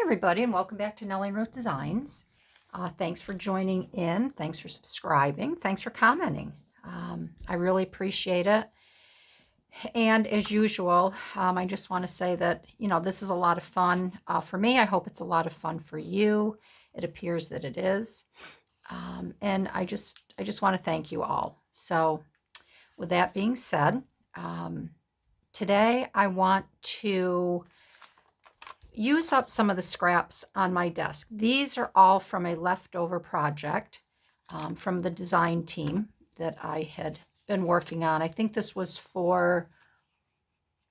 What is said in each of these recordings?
everybody, and welcome back to Nellie Root Designs. Thanks for joining in. Thanks for subscribing. Thanks for commenting. I really appreciate it. And as usual, I just want to say that, this is a lot of fun for me. I hope it's a lot of fun for you. It appears that it is. And I just want to thank you all. So with that being said, today I want to use up some of the scraps on my desk. These are all from a leftover project from the design team that I had been working on. I think this was for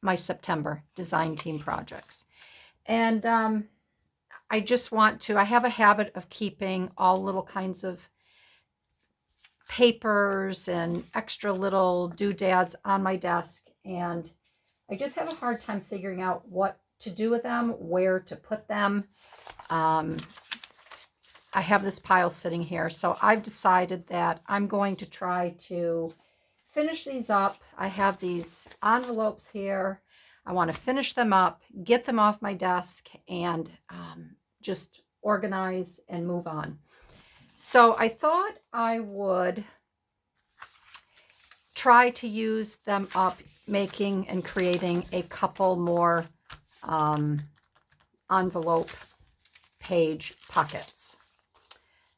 my September design team projects. And I just want to, I have a habit of keeping all little kinds of papers and extra little doodads on my desk. And I just have a hard time figuring out what to do with them, where to put them. I have this pile sitting here, so I've decided that I'm going to try to finish these up. I have these envelopes here. I want to finish them up, get them off my desk, and just organize and move on. So I thought I would try to use them up, making and creating a couple more envelope page pockets.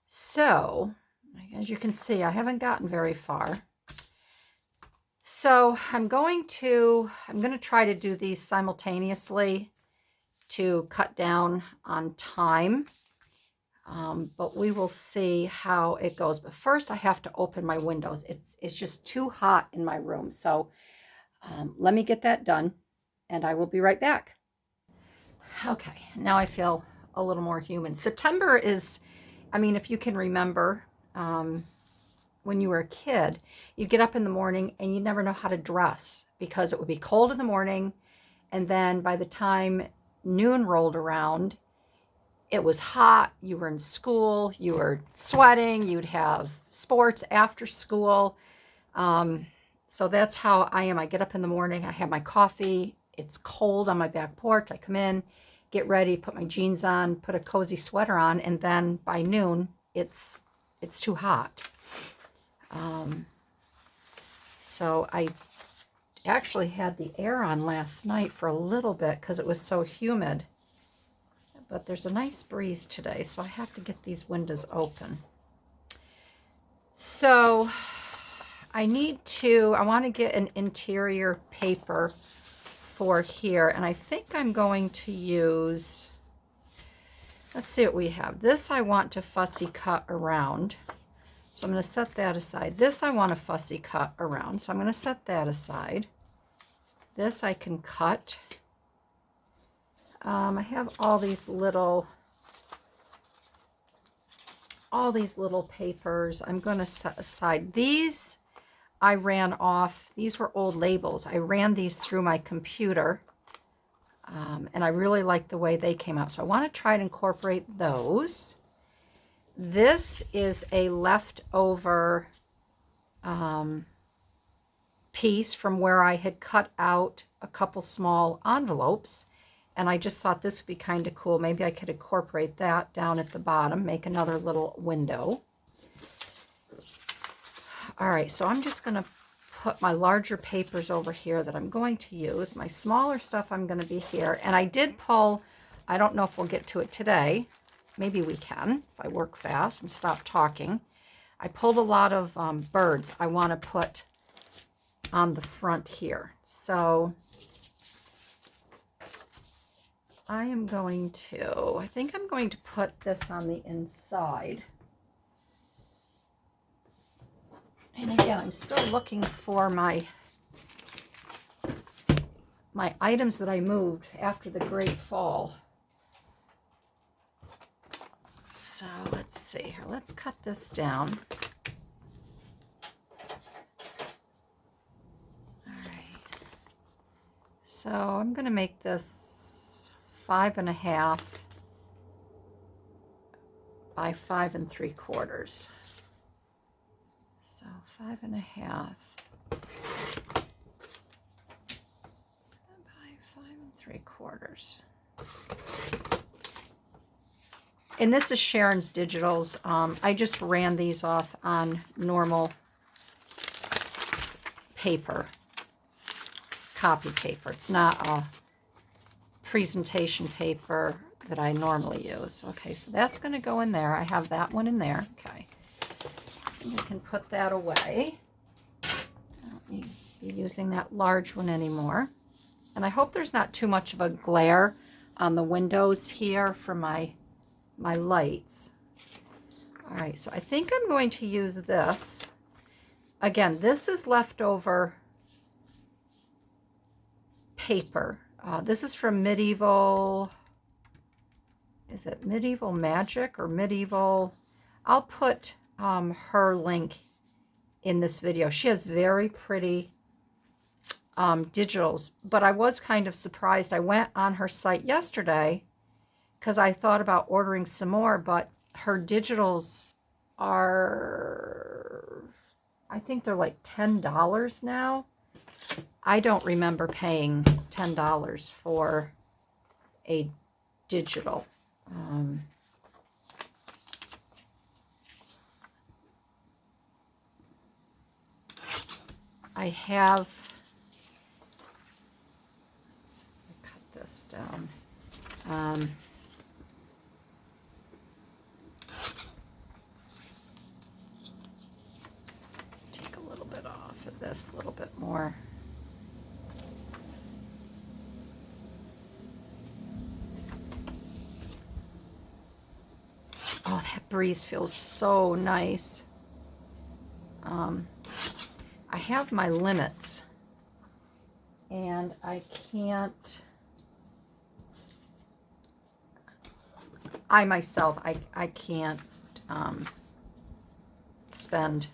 So as you can see, I haven't gotten very far. So I'm going to try to do these simultaneously to cut down on time. But we will see how it goes. But first I have to open my windows. It's just too hot in my room. So let me get that done and I will be right back. Okay, now I feel a little more human. September is, if you can remember, when you were a kid, you'd get up in the morning and you never know how to dress because it would be cold in the morning. And then by the time noon rolled around, it was hot. You were in school, you were sweating, you'd have sports after school. So that's how I am. I get up in the morning, I have my coffee. It's cold on my back porch. I come in, get ready, put my jeans on, put a cozy sweater on, and then by noon, it's too hot. So I actually had the air on last night for a little bit because it was so humid. But there's a nice breeze today, so I have to get these windows open. So I want to get an interior paper for here, and I think I'm going to use, let's see what we have. This I want to fussy cut around, so I'm going to set that aside. This I want to fussy cut around, so I'm going to set that aside. This I can cut. I have all these little papers I'm going to set aside. These I ran off. These were old labels. I ran these through my computer, and I really like the way they came out. So I want to try to incorporate those. This is a leftover piece from where I had cut out a couple small envelopes, and I just thought this would be kind of cool. Maybe I could incorporate that down at the bottom, make another little window. All right, so I'm just going to put my larger papers over here that I'm going to use. My smaller stuff I'm going to be here. And I did pull, I don't know if we'll get to it today. Maybe we can if I work fast and stop talking. I pulled a lot of birds I want to put on the front here. So I think I'm going to put this on the inside. And again, I'm still looking for my items that I moved after the great fall. So let's see here. Let's cut this down. All right. So I'm going to make this 5.5 by 5 3/4. So 5.5 by 5 3/4. And this is Sharon's Digitals. I just ran these off on normal paper, copy paper. It's not a presentation paper that I normally use. Okay, so that's going to go in there. I have that one in there. Okay. I can put that away. I don't need to be using that large one anymore. And I hope there's not too much of a glare on the windows here for my lights. All right, so I think I'm going to use this. Again, this is leftover paper. This is from Medieval, is it Medieval Magic or Medieval? I'll put her link in this video. She has very pretty digitals, but I was kind of surprised. I went on her site yesterday because I thought about ordering some more, but her digitals are, I think they're like $10 now. I don't remember paying $10 for a digital. I have, let's cut this down. Take a little bit off of this, a little bit more. Oh, that breeze feels so nice. I have my limits, and I can't, I myself, I can't spend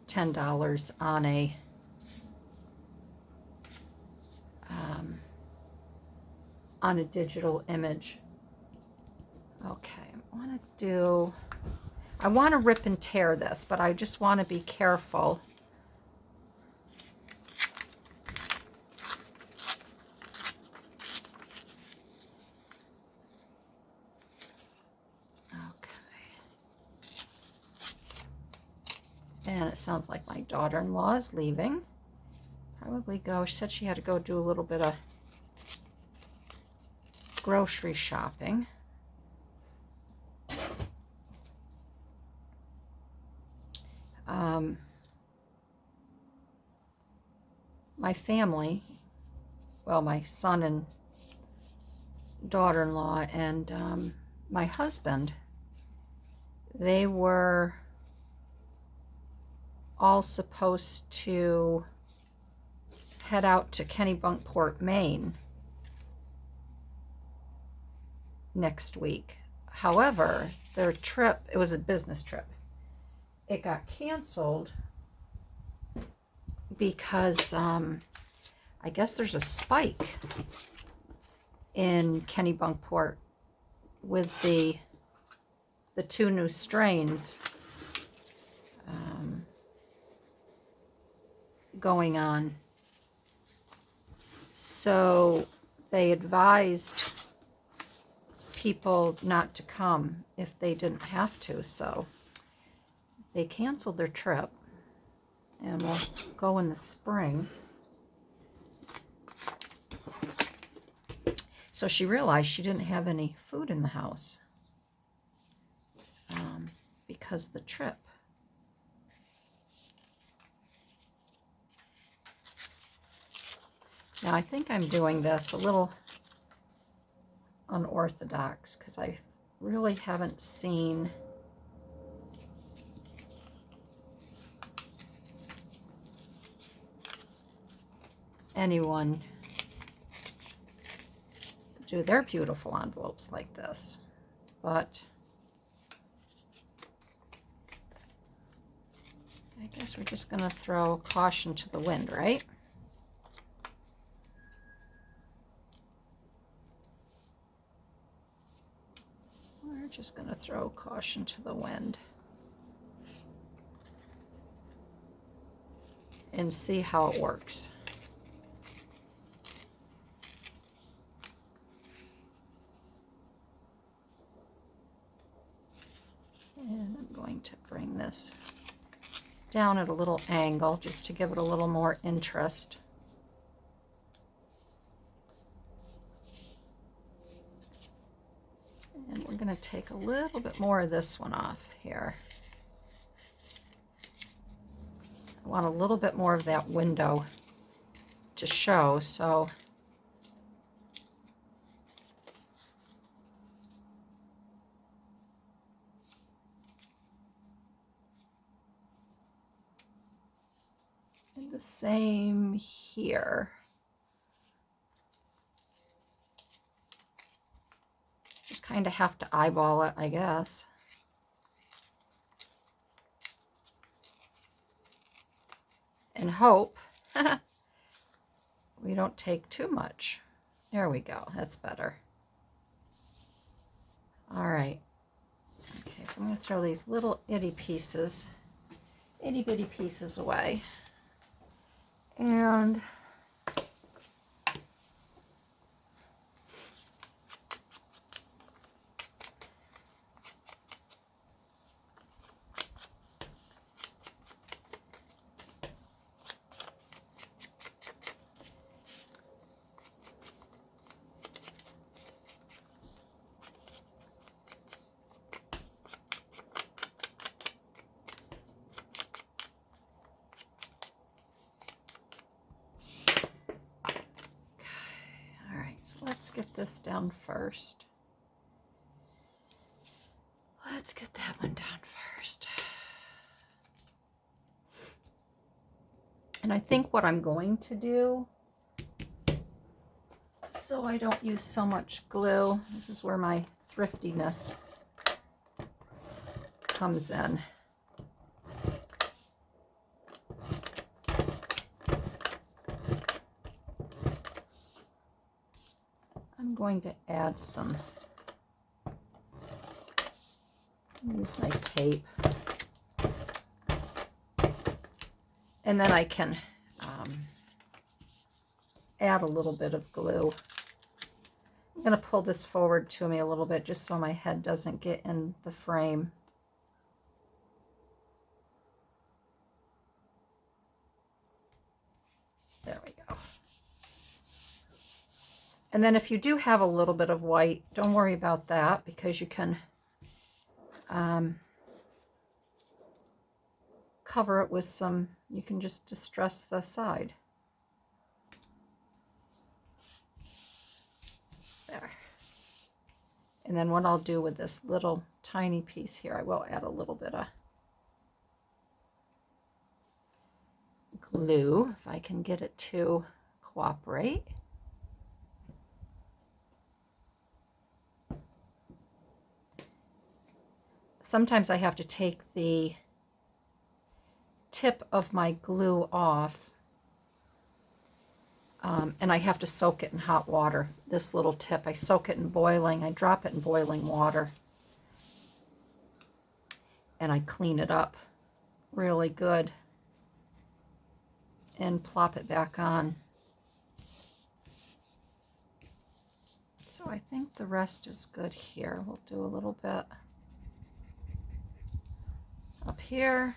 $10 on a digital image. Okay, I want to rip and tear this, but I just want to be careful. Okay. And it sounds like my daughter-in-law is leaving. Probably go, she said she had to go do a little bit of grocery shopping. My family, well, my son and daughter-in-law and my husband, they were all supposed to head out to Kennebunkport, Maine next week. However, their trip, it was a business trip, it got canceled because I guess there's a spike in Kennebunkport with the two new strains going on. So they advised people not to come if they didn't have to. So they canceled their trip, and we'll go in the spring. So she realized she didn't have any food in the house because of the trip. Now I think I'm doing this a little unorthodox because I really haven't seen anyone do their beautiful envelopes like this, but I guess we're just going to throw caution to the wind, right? We're just going to throw caution to the wind and see how it works. I'm going to bring this down at a little angle just to give it a little more interest. And we're going to take a little bit more of this one off here. I want a little bit more of that window to show, so and the same here. Just kind of have to eyeball it, I guess. And hope we don't take too much. There we go. That's better. All right. Okay, so I'm going to throw these little itty bitty pieces away. And let's get this down first. Let's get that one down first. And I think what I'm going to do, so I don't use so much glue, this is where my thriftiness comes in. I'm going to add some, use my tape, and then I can add a little bit of glue. I'm going to pull this forward to me a little bit just so my head doesn't get in the frame. There we go. And then if you do have a little bit of white, don't worry about that, because you can cover it with some, you can just distress the side. There. And then what I'll do with this little tiny piece here, I will add a little bit of glue, if I can get it to cooperate. Sometimes I have to take the tip of my glue off, and I have to soak it in hot water. This little tip, I soak it in boiling, I drop it in boiling water, and I clean it up really good and plop it back on. So I think the rest is good here. We'll do a little bit up here,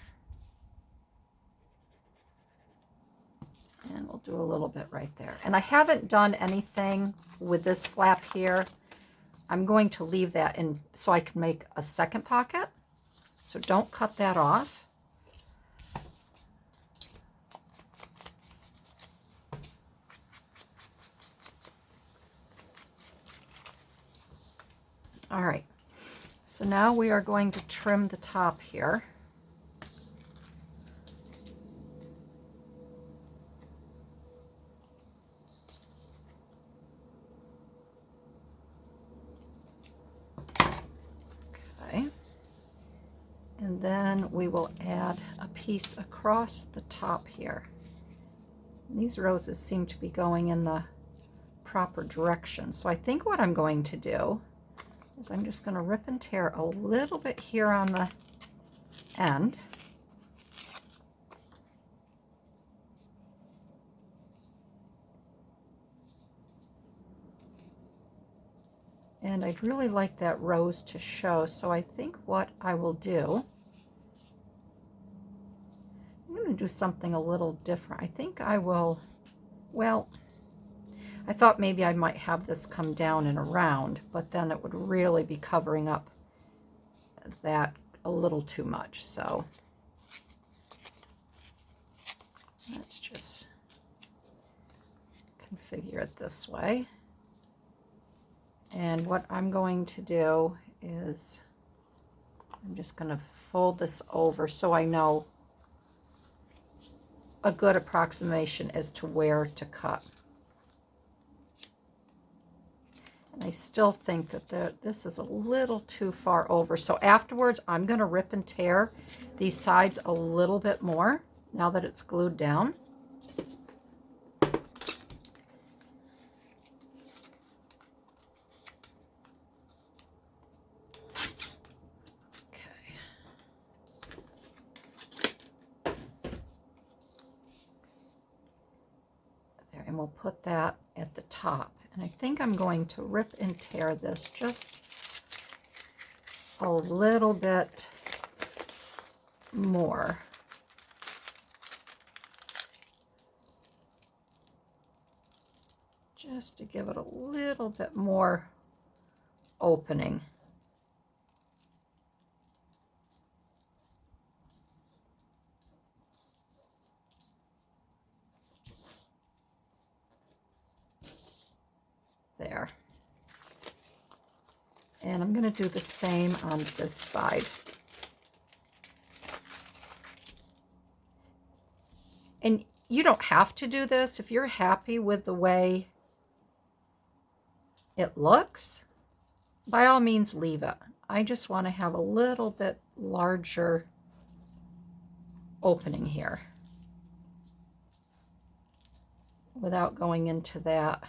and we'll do a little bit right there. And I haven't done anything with this flap here. I'm going to leave that in so I can make a second pocket. So don't cut that off. All right, so now we are going to trim the top here. And then we will add a piece across the top here. And these roses seem to be going in the proper direction. So I think what I'm going to do is I'm just going to rip and tear a little bit here on the end. And I'd really like that rose to show. So I think what I will do do something a little different. I think I will, well, I thought maybe I might have this come down and around, but then it would really be covering up that a little too much. So let's just configure it this way. And what I'm going to do is I'm just going to fold this over so I know a good approximation as to where to cut. And I still think that this is a little too far over. So afterwards, I'm going to rip and tear these sides a little bit more now that it's glued down. And we'll put that at the top. And I think I'm going to rip and tear this just a little bit more. Just to give it a little bit more opening. There. And I'm going to do the same on this side. And you don't have to do this. If you're happy with the way it looks, by all means leave it. I just want to have a little bit larger opening here without going into that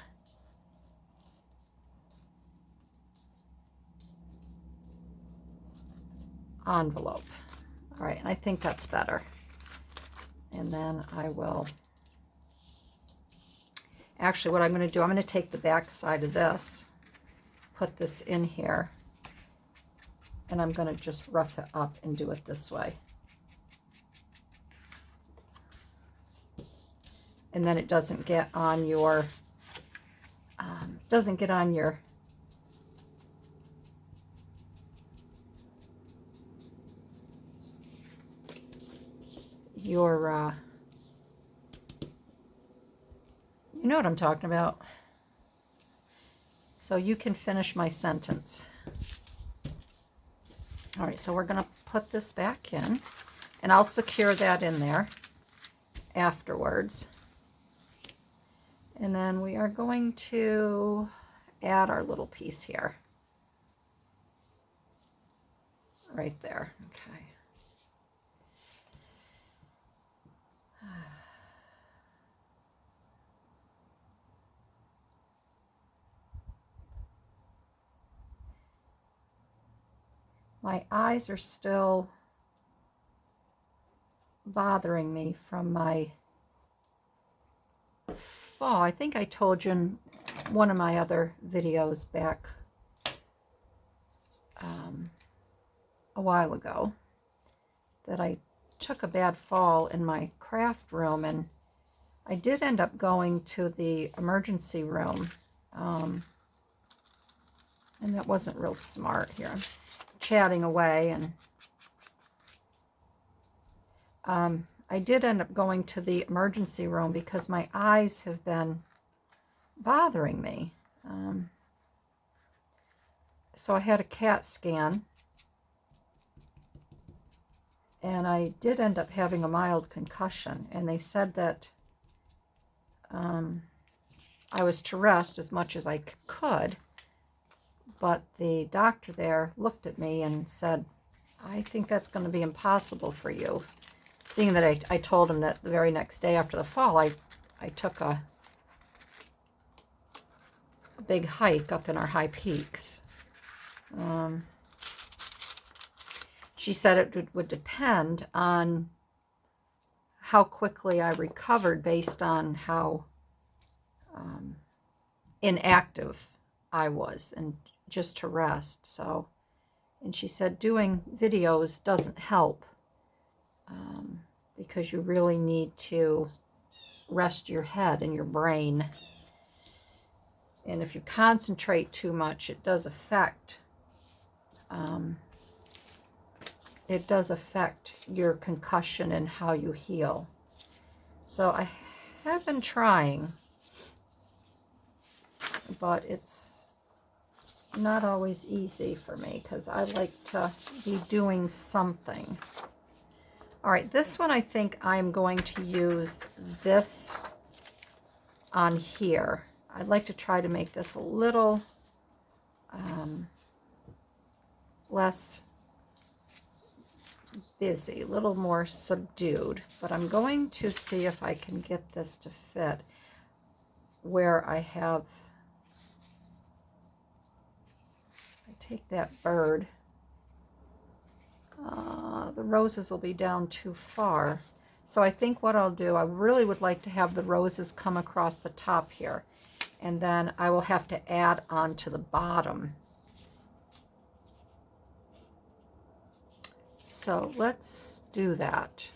envelope. All right, and I think that's better. And then I will, actually what I'm going to do, I'm going to take the back side of this, put this in here, and I'm going to just rough it up and do it this way. And then it doesn't get on your, you know what I'm talking about. So you can finish my sentence. All right, so we're going to put this back in, and I'll secure that in there afterwards. And then we are going to add our little piece here. Right there, okay. My eyes are still bothering me from my fall. I think I told you in one of my other videos back a while ago that I took a bad fall in my craft room, and I did end up going to the emergency room, and that wasn't real smart. Here I'm chatting away, and I did end up going to the emergency room because my eyes have been bothering me. So I had a CAT scan, and I did end up having a mild concussion, and they said that I was to rest as much as I could, but the doctor there looked at me and said, I think that's going to be impossible for you. Seeing that I told him that the very next day after the fall, I took a big hike up in our high peaks. She said it would depend on how quickly I recovered based on how inactive I was, and just to rest. So, and she said doing videos doesn't help because you really need to rest your head and your brain. And if you concentrate too much, it does affect your concussion and how you heal. So I have been trying, but it's not always easy for me because I like to be doing something. All right, this one I think I'm going to use this on here. I'd like to try to make this a little less busy, a little more subdued, but I'm going to see if I can get this to fit where I take that bird. The roses will be down too far. So I think what I'll do, I really would like to have the roses come across the top here, and then I will have to add on to the bottom. So let's do that.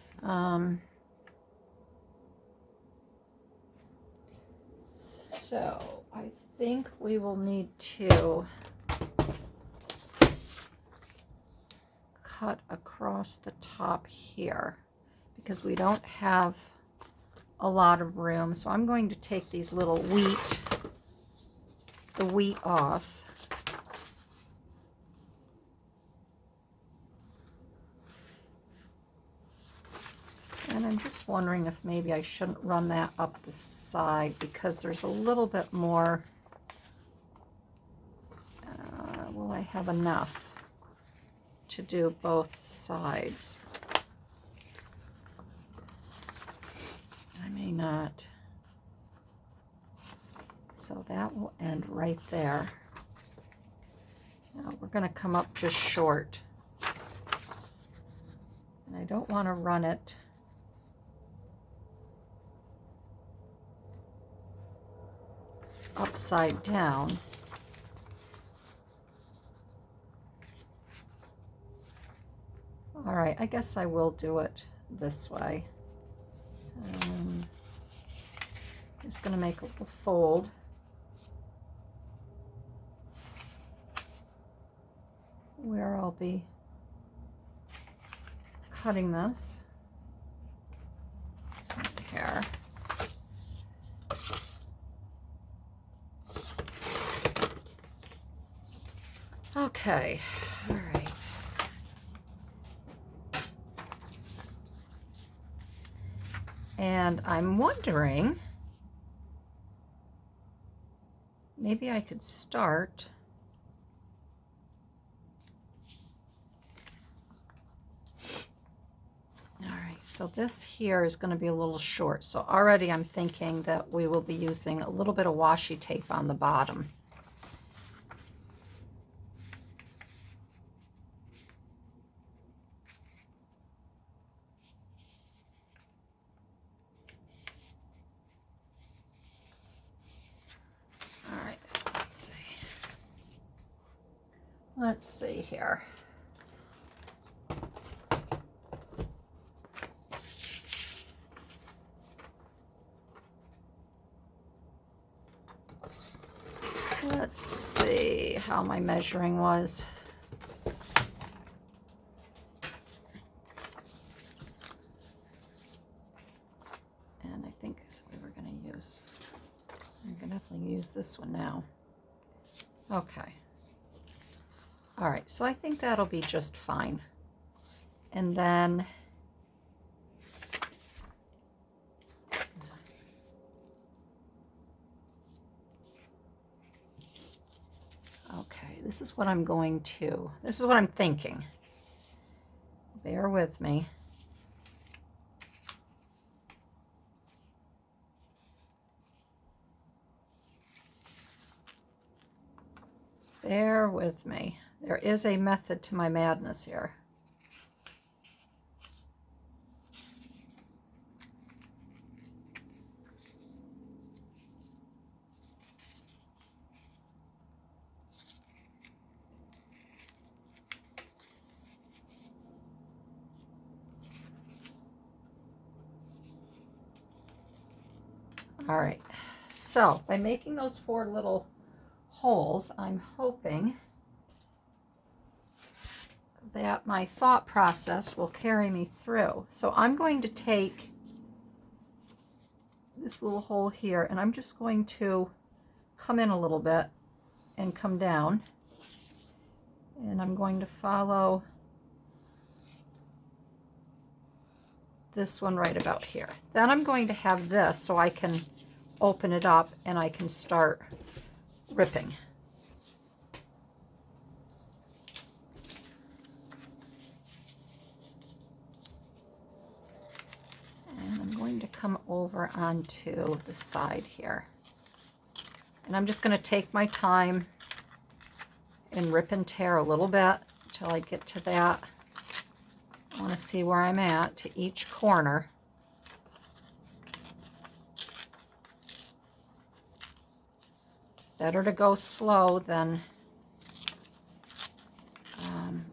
So I think we will need to cut across the top here because we don't have a lot of room. So I'm going to take these little the wheat off. And I'm just wondering if maybe I shouldn't run that up the side because there's a little bit more. Will I have enough to do both sides? I may not. So that will end right there. Now we're going to come up just short. And I don't want to run it upside down. All right, I guess I will do it this way. Just going to make a little fold. Where I'll be cutting this here. Okay, all right. And I'm wondering, maybe I could start so this here is going to be a little short. So already I'm thinking that we will be using a little bit of washi tape on the bottom. All right, so let's see. Let's see here. Let's see how my measuring was. And I think we were going to use, I'm going to definitely use this one now. Okay. All right, so I think that'll be just fine. And then okay, this is what I'm thinking. Bear with me. Bear with me. There is a method to my madness here. All right, so by making those 4 little holes, I'm hoping that my thought process will carry me through. So I'm going to take this little hole here and I'm just going to come in a little bit and come down, and I'm going to follow this one right about here. Then I'm going to have this so I can open it up and I can start ripping. And I'm going to come over onto the side here. And I'm just going to take my time and rip and tear a little bit until I get to that. I want to see where I'm at to each corner. It's better to go slow than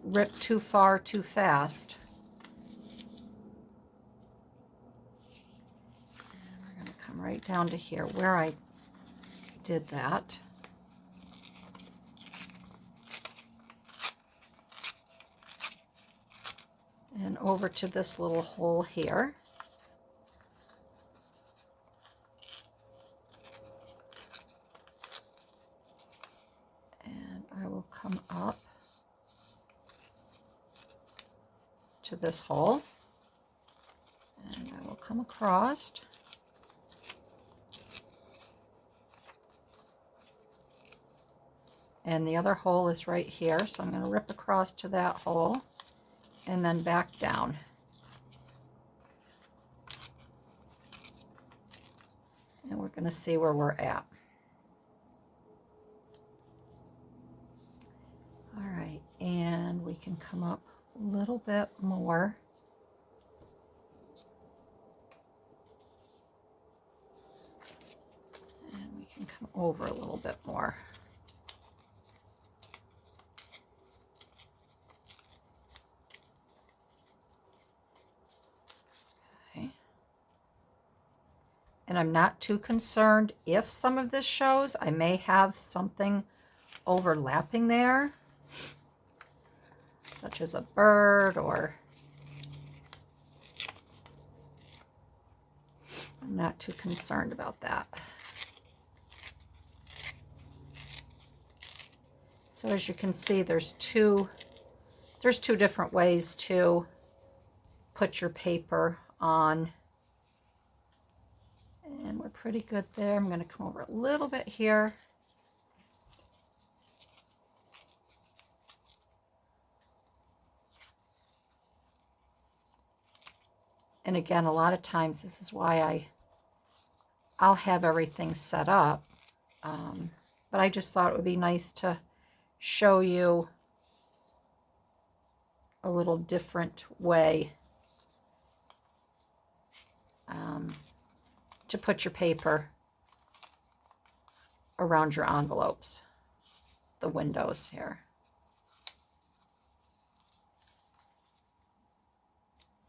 rip too far too fast. And we're going to come right down to here where I did that. And over to this little hole here. And I will come up to this hole. And I will come across. And the other hole is right here, so I'm going to rip across to that hole and then back down. And we're going to see where we're at. All right, and we can come up a little bit more. And we can come over a little bit more. And I'm not too concerned if some of this shows. I may have something overlapping there, such as a bird, or I'm not too concerned about that. So as you can see, there's two different ways to put your paper on. And we're pretty good there. I'm going to come over a little bit here. And again, a lot of times this is why I'll have everything set up. But I just thought it would be nice to show you a little different way to put your paper around your envelopes, the windows here.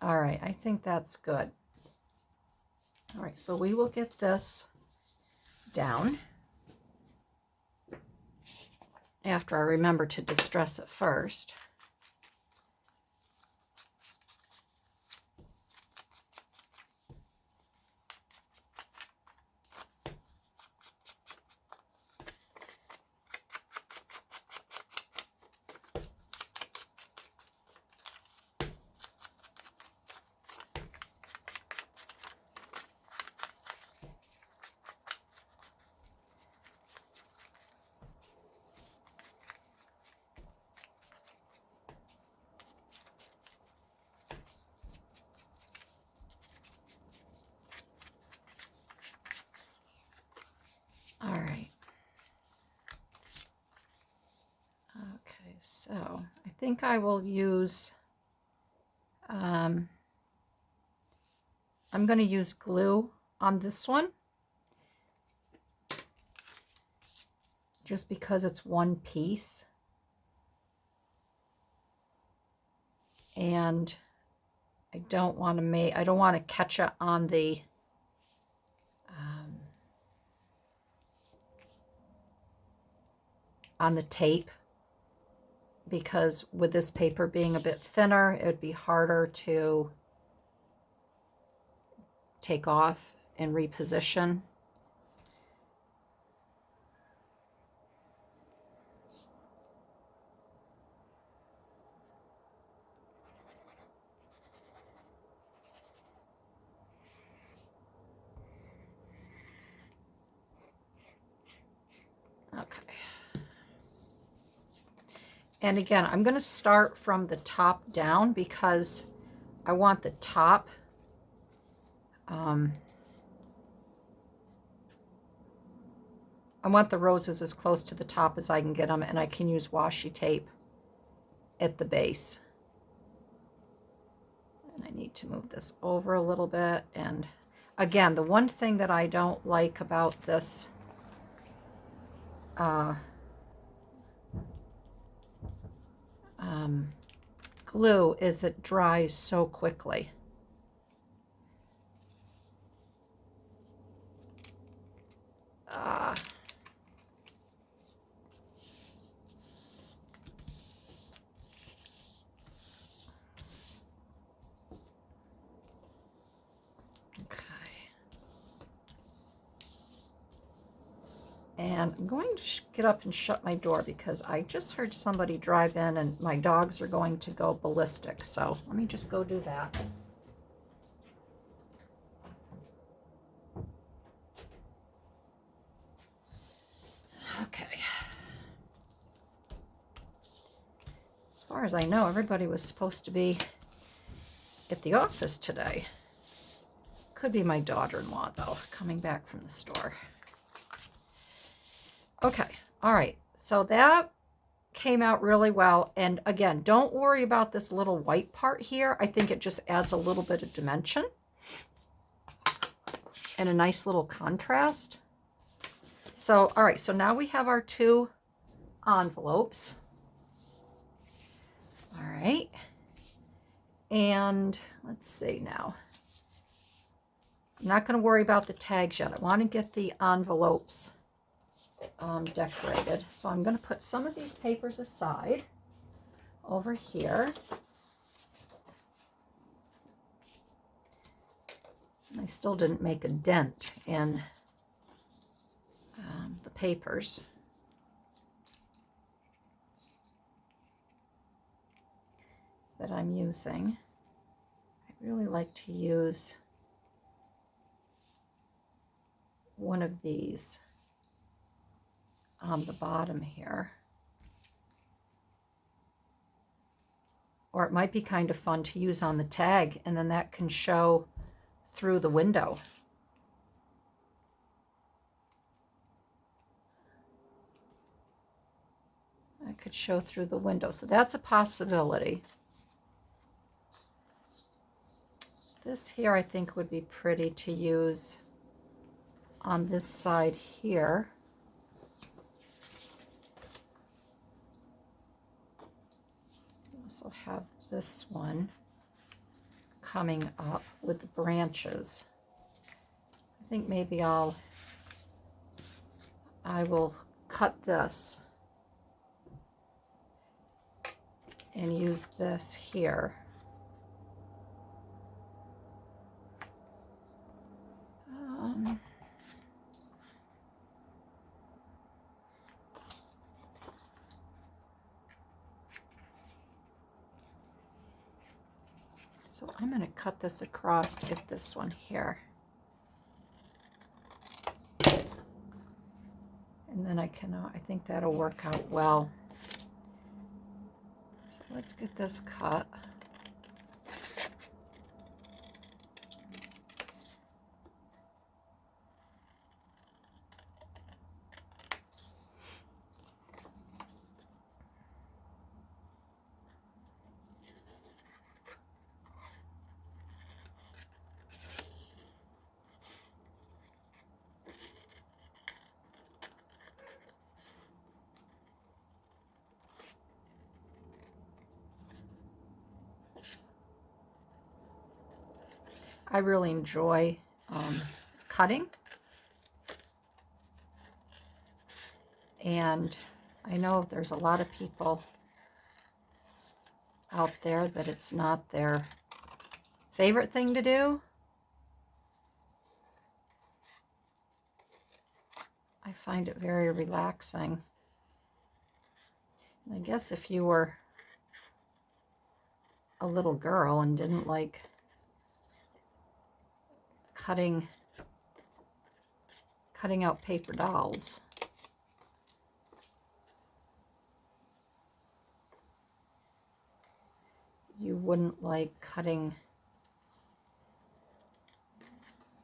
All right, I think that's good. All right, so we will get this down after I remember to distress it first. All right. Okay, so I think I will use, I'm going to use glue on this one, just because it's one piece. And I don't want to catch it on the on the tape, because with this paper being a bit thinner, it would be harder to take off and reposition. Okay. And again, I'm going to start from the top down because I want the top I want the roses as close to the top as I can get them, and I can use washi tape at the base. And I need to move this over a little bit. And again, the one thing that I don't like about this glue is it dries so quickly. And I'm going to get up and shut my door because I just heard somebody drive in and my dogs are going to go ballistic. So let me just go do that. Okay. As far as I know, everybody was supposed to be at the office today. Could be my daughter-in-law, though, coming back from the store. Okay, all right, so that came out really well. And again, don't worry about this little white part here. I think it just adds a little bit of dimension and a nice little contrast. So, all right, so now we have our 2 envelopes. All right, and let's see now. I'm not going to worry about the tags yet. I want to get the envelopes decorated. So I'm going to put some of these papers aside over here. And I still didn't make a dent in the papers. That I'm using. I really like to use one of these on the bottom here. Or it might be kind of fun to use on the tag, and then that can show through the window. I could show through the window, so that's a possibility. This here I think would be pretty to use on this side here. Also have this one coming up with the branches. I think maybe I will cut this and use this here. So I'm going to cut this across to get this one here. And then I think that'll work out well. So let's get this cut. I really enjoy cutting, and I know there's a lot of people out there that it's not their favorite thing to do. I find it very relaxing. I guess if you were a little girl and didn't like cutting out paper dolls, you wouldn't like cutting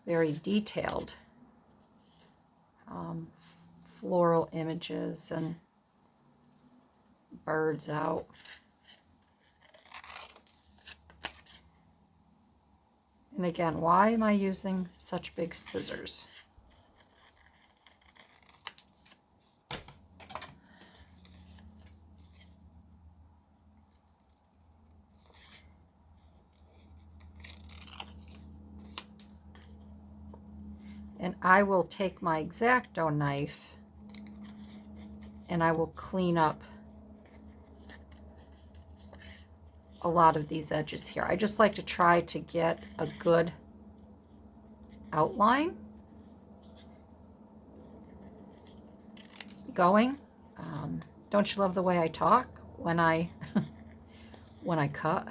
very detailed floral images and birds out. And again, why am I using such big scissors? And I will take my X-Acto knife and I will clean up a lot of these edges here. I just like to try to get a good outline going. Don't you love the way I talk when I when I cut?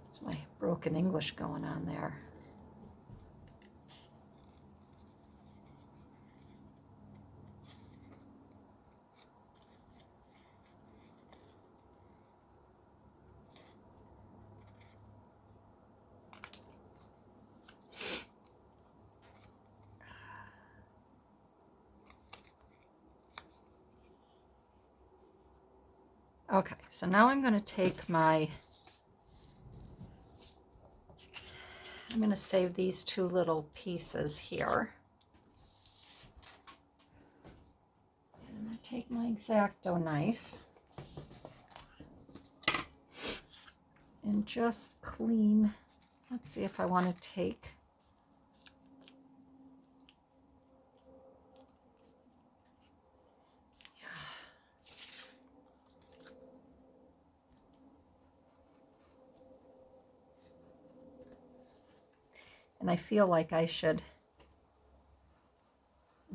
It's my broken English going on there. Okay, so now I'm going to take my, I'm going to save these two little pieces here. And I'm going to take my X-Acto knife and just clean. Let's see if I want to take and I feel like I should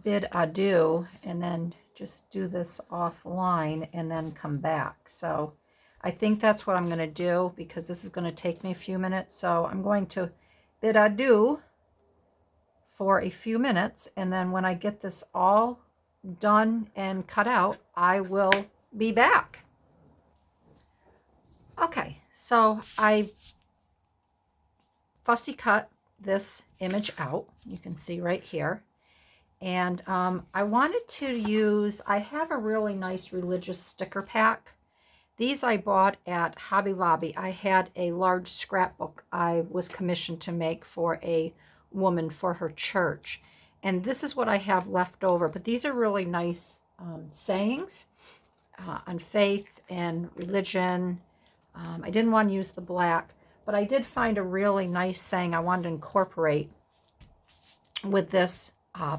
bid adieu and then just do this offline and then come back. So I think that's what I'm going to do because this is going to take me a few minutes. So I'm going to bid adieu for a few minutes, and then when I get this all done and cut out, I will be back. Okay, so I fussy cut this image out. You can see right here. And I wanted to use, I have a really nice religious sticker pack. These I bought at Hobby Lobby. I had a large scrapbook I was commissioned to make for a woman for her church. And this is what I have left over. But these are really nice sayings on faith and religion. I didn't want to use the black, but I did find a really nice saying I wanted to incorporate with this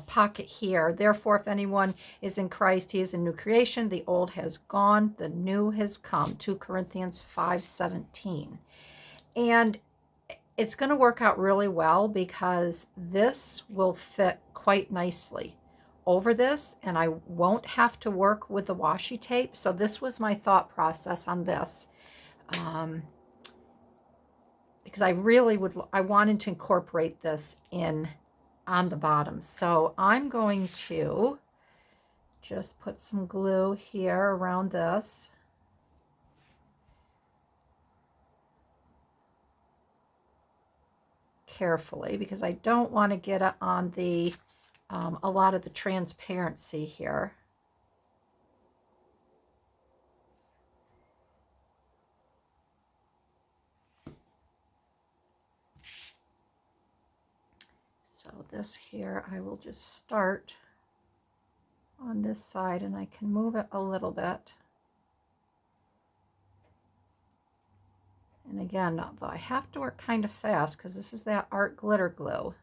pocket here. Therefore, if anyone is in Christ, he is a new creation. The old has gone, the new has come. 2 Corinthians 5:17. And it's going to work out really well because this will fit quite nicely over this, and I won't have to work with the washi tape. So this was my thought process on this. Because I wanted to incorporate this in on the bottom. So I'm going to just put some glue here around this. Carefully, because I don't want to get it on the a lot of the transparency here. So this here, I will just start on this side, and I can move it a little bit. And again, though I have to work kind of fast because this is that art glitter glue.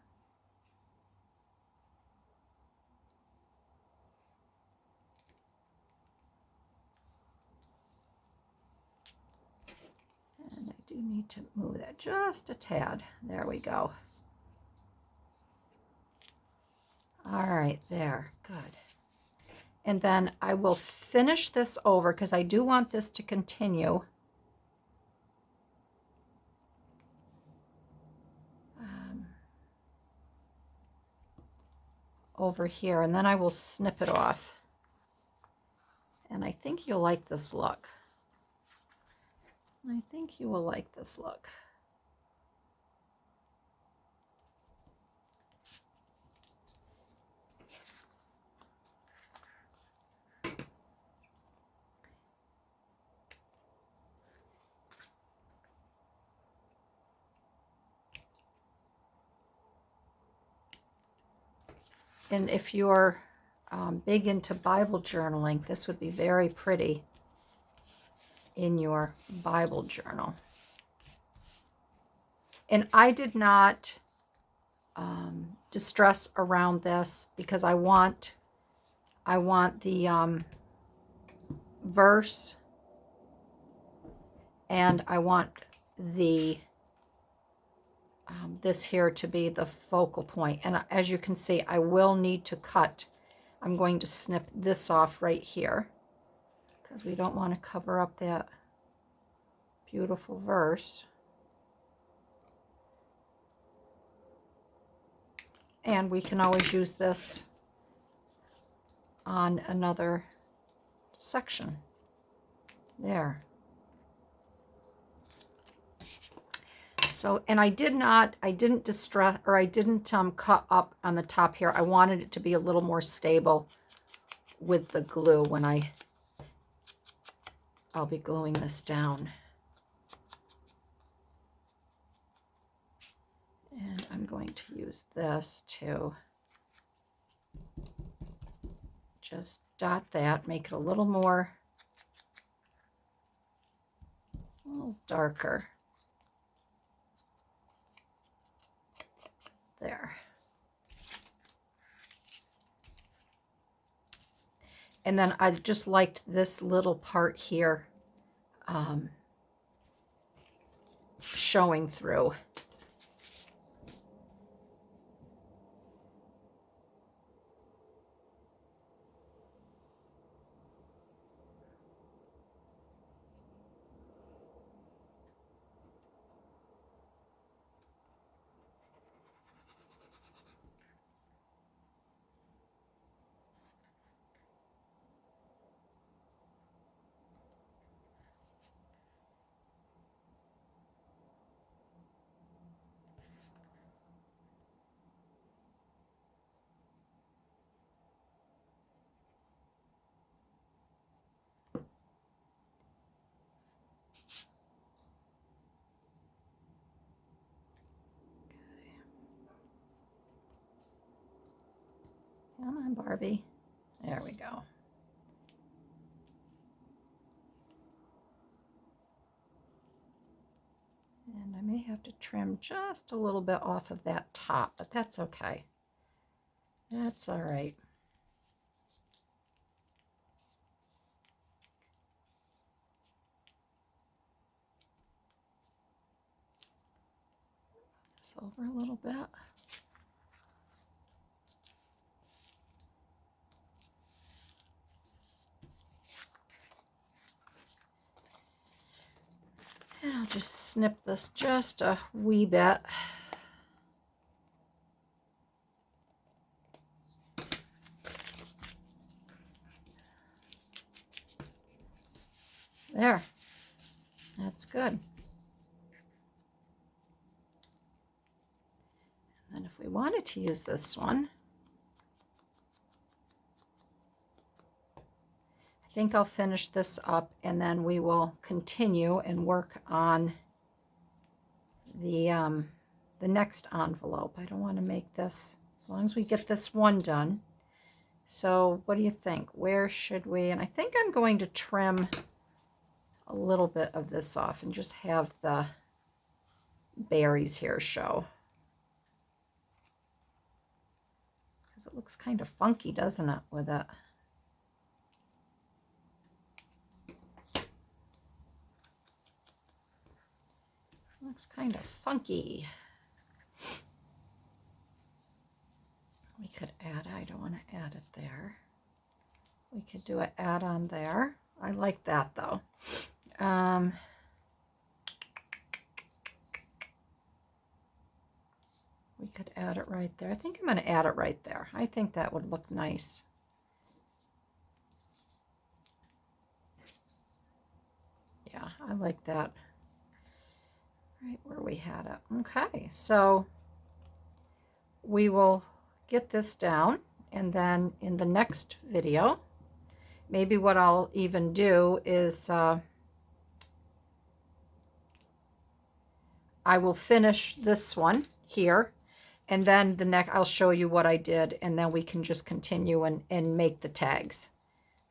do need to move that just a tad. There we go. All right, there, good. And then I will finish this over because I do want this to continue. Over here, and then I will snip it off. And I think you'll like this look. I think you will like this look. And if you're big into Bible journaling, this would be very pretty in your Bible journal. And I did not distress around this because I want the verse, and I want the this here to be the focal point. And as you can see, I will need to cut. I'm going to snip this off right here because we don't want to cover up that beautiful verse. And we can always use this on another section. There. So, and I didn't distress, or I didn't cut up on the top here. I wanted it to be a little more stable with the glue when I'll be gluing this down. And I'm going to use this to just dot that, make it a little darker. There. And then I just liked this little part here showing through. Come on, Barbie. There we go. And I may have to trim just a little bit off of that top, but that's okay. That's all right. This over a little bit. And I'll just snip this just a wee bit. There. That's good. And then if we wanted to use this one, I think I'll finish this up and then we will continue and work on the next envelope. I don't want to make this, as long as we get this one done. So what do you think? Where should we? And I think I'm going to trim a little bit of this off and just have the berries here show. Because it looks kind of funky, doesn't it, with it? looks kind of funky. We could add, I don't want to add it there. We could do an add-on there. I like that though. We could add it right there. I think I'm going to add it right there. I think that would look nice. Yeah, I like that. Right where we had it. Okay, so we will get this down, and then in the next video, maybe what I'll even do is I will finish this one here, and then the next I'll show you what I did, and then we can just continue and make the tags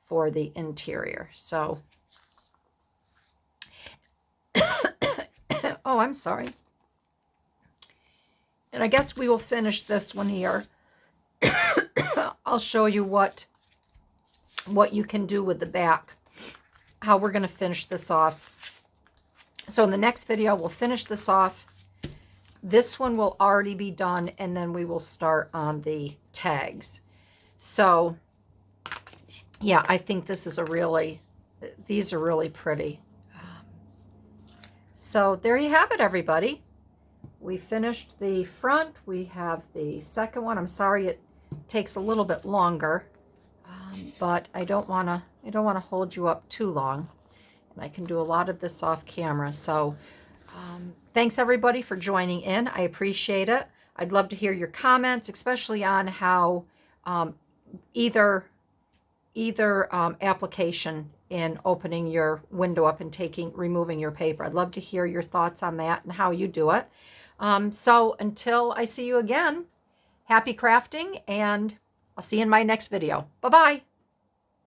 for the interior. So oh, I'm sorry. And I guess we will finish this one here. I'll show you what you can do with the back, how we're going to finish this off. So in the next video, we'll finish this off. This one will already be done, and then we will start on the tags. So yeah, I think this is these are really pretty. So there you have it, everybody. We finished the front. We have the second one. I'm sorry it takes a little bit longer, but I don't want to hold you up too long, and I can do a lot of this off camera. So thanks everybody for joining in. I appreciate it. I'd love to hear your comments, especially on how either application in opening your window up and removing your paper. I'd love to hear your thoughts on that and how you do it. So until I see you again, happy crafting, and I'll see you in my next video. Bye-bye.